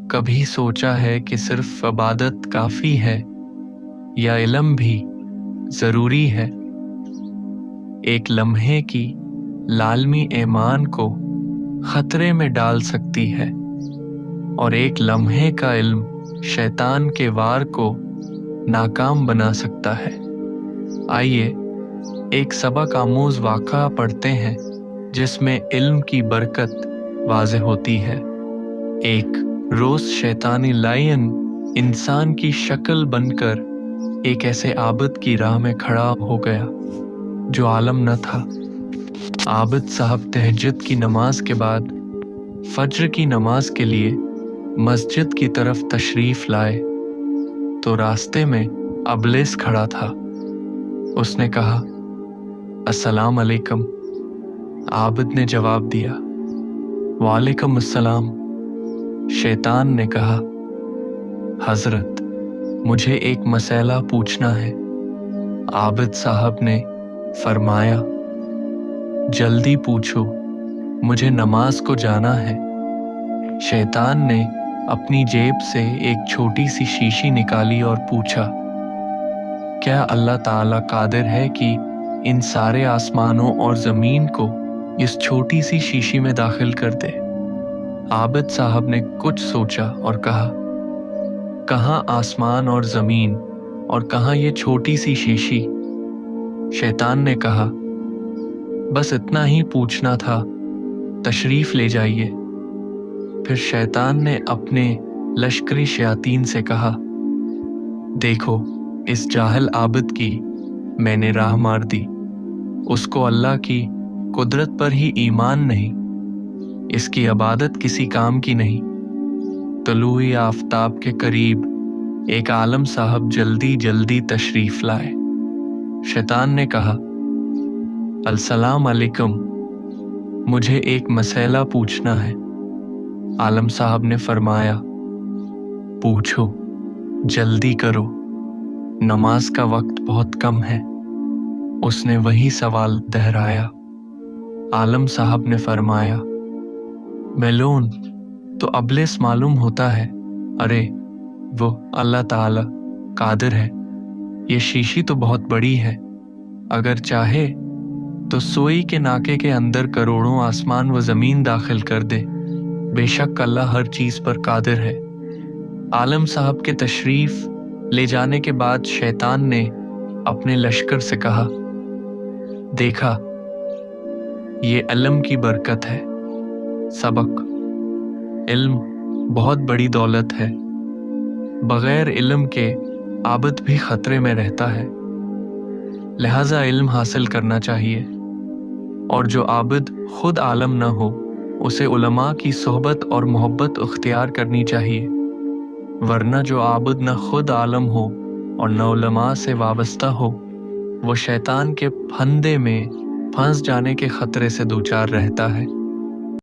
کبھی سوچا ہے کہ صرف عبادت کافی ہے یا علم بھی ضروری ہے؟ ایک لمحے کی لالمی ایمان کو خطرے میں ڈال سکتی ہے، اور ایک لمحے کا علم شیطان کے وار کو ناکام بنا سکتا ہے۔ آئیے ایک سبق آموز واقعہ پڑھتے ہیں جس میں علم کی برکت واضح ہوتی ہے۔ ایک روز شیطانی لائن انسان کی شکل بن کر ایک ایسے عابد کی راہ میں کھڑا ہو گیا جو عالم نہ تھا۔ عابد صاحب تہجد کی نماز کے بعد فجر کی نماز کے لیے مسجد کی طرف تشریف لائے تو راستے میں ابلیس کھڑا تھا۔ اس نے کہا، السلام علیکم۔ عابد نے جواب دیا، وعلیکم السلام۔ شیطان نے کہا، حضرت مجھے ایک مسئلہ پوچھنا ہے۔ عابد صاحب نے فرمایا، جلدی پوچھو، مجھے نماز کو جانا ہے۔ شیطان نے اپنی جیب سے ایک چھوٹی سی شیشی نکالی اور پوچھا، کیا اللہ تعالیٰ قادر ہے کہ ان سارے آسمانوں اور زمین کو اس چھوٹی سی شیشی میں داخل کر دے؟ عابد صاحب نے کچھ سوچا اور کہا، کہاں آسمان اور زمین اور کہاں یہ چھوٹی سی شیشی؟ شیطان نے کہا، بس اتنا ہی پوچھنا تھا، تشریف لے جائیے۔ پھر شیطان نے اپنے لشکری شیاطین سے کہا، دیکھو اس جاہل عابد کی میں نے راہ مار دی۔ اس کو اللہ کی قدرت پر ہی ایمان نہیں، اس کی عبادت کسی کام کی نہیں۔ طلوع آفتاب کے قریب ایک عالم صاحب جلدی جلدی تشریف لائے۔ شیطان نے کہا، السلام علیکم، مجھے ایک مسئلہ پوچھنا ہے۔ عالم صاحب نے فرمایا، پوچھو، جلدی کرو، نماز کا وقت بہت کم ہے۔ اس نے وہی سوال دہرایا۔ عالم صاحب نے فرمایا، میلون تو ابلیس معلوم ہوتا ہے، ارے وہ اللہ تعالی قادر ہے۔ یہ شیشی تو بہت بڑی ہے، اگر چاہے تو سوئی کے ناکے کے اندر کروڑوں آسمان و زمین داخل کر دے۔ بے شک اللہ ہر چیز پر قادر ہے۔ عالم صاحب کے تشریف لے جانے کے بعد شیطان نے اپنے لشکر سے کہا، دیکھا یہ علم کی برکت ہے۔ سبق: علم بہت بڑی دولت ہے، بغیر علم کے عابد بھی خطرے میں رہتا ہے، لہذا علم حاصل کرنا چاہیے۔ اور جو عابد خود عالم نہ ہو اسے علماء کی صحبت اور محبت اختیار کرنی چاہیے، ورنہ جو عابد نہ خود عالم ہو اور نہ علماء سے وابستہ ہو وہ شیطان کے پھندے میں پھنس جانے کے خطرے سے دوچار رہتا ہے۔